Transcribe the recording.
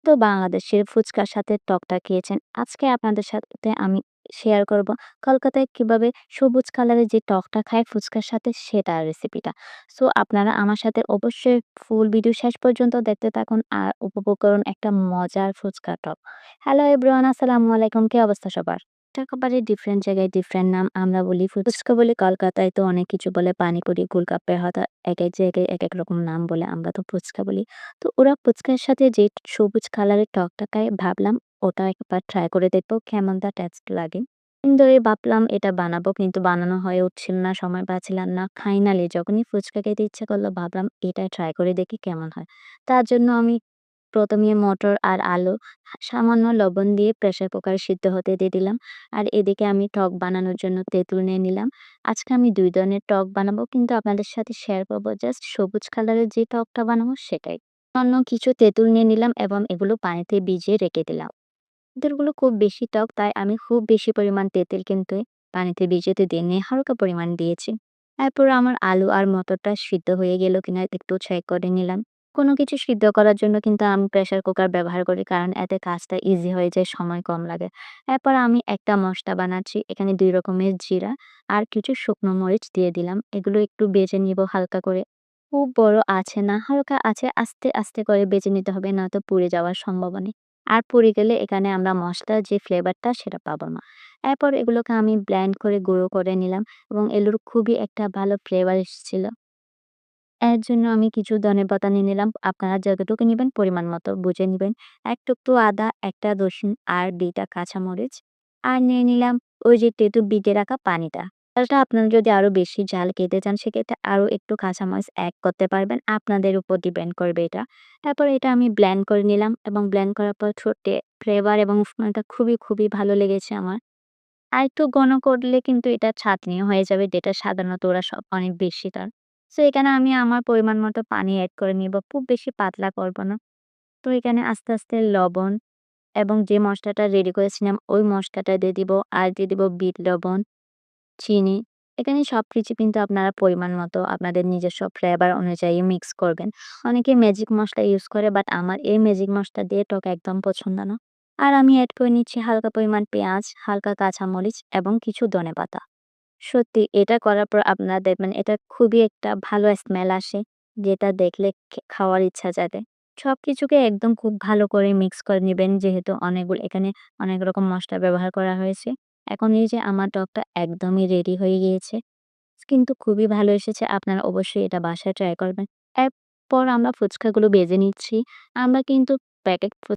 তো বাংলাদেশের ফুচকার সাথে টকটা খেয়েছেন। আজকে আপনাদের সাথে আমি শেয়ার করব কলকাতায় কিভাবে সবুজ কালারের যে টকটা খায় ফুচকার সাথে সেটার রেসিপিটা। সো আপনারা আমার সাথে অবশ্যই ফুল ভিডিও শেষ পর্যন্ত দেখতে থাকুন আর উপভোগ করুন একটা মজার ফুচকা টক। হ্যালো এভরিওয়ান, আসসালামু আলাইকুম। কি অবস্থা সবার? একেবারে ডিফারেন্ট জায়গায় ডিফারেন্ট নাম। আমরা বলি ফুচকা বলি কলকাতায়, তো অনেক কিছু বলে পানিপুরি, গোলগাপ্পে, হয়তো একেক জায়গায় একেক রকম নাম বলে। আমরা তো ফুচকা বলি। তো ওরা ফুচকার সাথে যে সবুজ কালারের টকটা খায়, ভাবলাম ওটা একবার ট্রাই করে দেখবো কেমন তা টেস্ট লাগে। ধরে ভাবলাম এটা বানাবো, কিন্তু বানানো হয়ে উঠছিল না, সময় পাচ্ছিলাম না। ফাইনালি যখনই ফুচকা খেতে ইচ্ছা করলো, ভাবলাম এটা ট্রাই করে দেখি কেমন হয়। তার জন্য আমি প্রথমে মটর আর আলু সামান্য লবণ দিয়ে প্রেসার কুকারে সিদ্ধ হতে দিয়ে দিলাম। আর এদিকে আমি টক বানানোর জন্য তেঁতুল নিয়ে নিলাম। আজকে আমি ২ ধরনের টক বানাবো, কিন্তু আপনাদের সাথে শেয়ার করবো জাস্ট সবুজ কালারের যে টকটা বানাবো সেটাই। অন্য কিছু তেঁতুল নিয়ে নিলাম এবং এগুলো পানিতে ভিজিয়ে রেখে দিলাম। তেঁতুলগুলো খুব বেশি টক, তাই আমি খুব বেশি পরিমাণ তেঁতুল কিন্তু পানিতে ভিজাতে দিইনি, হালকা পরিমাণ দিয়েছি। এরপর আমার আলু আর মটরটা সিদ্ধ হয়ে গেল কিনা একটু চেক করে নিলাম। কোনো কিছু সিদ্ধ করার জন্য কিন্তু আমি প্রেসার কুকার ব্যবহার করি, কারণ এতে কাজটা ইজি হয়ে যায়, সময় কম লাগে। এরপর আমি একটা মশলা বানাচ্ছি। এখানে ২ রকমের জিরা আর কিছু শুকনো মরিচ দিয়ে দিলাম। এগুলো একটু ভেজে নিব হালকা করে। খুব বড় আছে না, হালকা আছে, আস্তে, আস্তে করে ভেজে নিতে হবে, নয়তো পুড়ে যাওয়ার সম্ভাবনা। আর পুড়ে গেলে এখানে আমরা মসলার যে ফ্লেভারটা সেটা পাবো না। এরপর এগুলোকে আমি ব্লেন্ড করে গুঁড়ো করে নিলাম এবং এগুলোর খুবই একটা ভালো ফ্লেভার এসেছিল। এর জন্য আমি কিছু ধনেপাতা নিয়ে নিলাম। আপনারা যতটুকু নিবেন পরিমাণ মতো বুঝে নিবেন। এক টুকরো আদা, একটা রসুন আর ২ টা কাঁচামরিচ। আর নিয়ে নিলাম ওই যে তেঁতুল ভিজিয়ে রাখা পানিটা। ঝালটা আপনারা যদি আরো বেশি ঝাল খেতে চান, সেক্ষেত্রে আরো একটু কাঁচামরিচ এড করতে পারবেন। আপনাদের উপর ডিপেন্ড করবে এটা। তারপর এটা আমি ব্লেন্ড করে নিলাম এবং ব্লেন্ড করার পর ফ্লেভার এবং স্মেলটা খুবই, খুবই ভালো লেগেছে আমার। আরেকটু ঘন করলে কিন্তু এটা ছাঁকনিও হয়ে যাবে, যেটা সাধারণত ওরা সব অনেক বেশি টান। সো এখানে আমি আমার পরিমাণ মতো পানি এড করে নিব। খুব বেশি পাতলা করব না। তো এখানে আস্তে, আস্তে লবণ এবং যে মসলাটা রেডি করেছিলাম ওই মসলাটা দিয়ে দিব। আর দিয়ে দিব বিট লবণ, চিনি। এখানে সবকিছু কিন্তু আপনারা পরিমাণ মতো আপনাদের নিজস্ব ফ্লেভার অনুযায়ী মিক্স করবেন। অনেকে ম্যাজিক মসলা ইউজ করে, বাট আমার এই ম্যাজিক মসলা দিয়ে টক একদম পছন্দ না। আর আমি এড করে নিচ্ছি হালকা পরিমাণ পেঁয়াজ, হালকা কাঁচামরিচ এবং কিছু ধনেপাতা। সত্যি এটা করার পর আপনারা দেখবেন এটা খুবই একটা ভালো স্মেল আসে, যেটা দেখলে খাওয়ার ইচ্ছা জাগে। সবকিছুকে একদম খুব ভালো করে মিক্স করে নিবেন, যেহেতু এখানে অনেক রকম মসলা ব্যবহার করা হয়েছে। এখন এই যে আমার টকটা একদমই রেডি হয়ে গিয়েছে। কিন্তু খুবই ভালো এসেছে। আপনারা অবশ্যই এটা বাসায় ট্রাই করবেন। এরপর আমরা ফুচকাগুলো ভেজে নিচ্ছি। আমরা কিন্তু প্যাকেট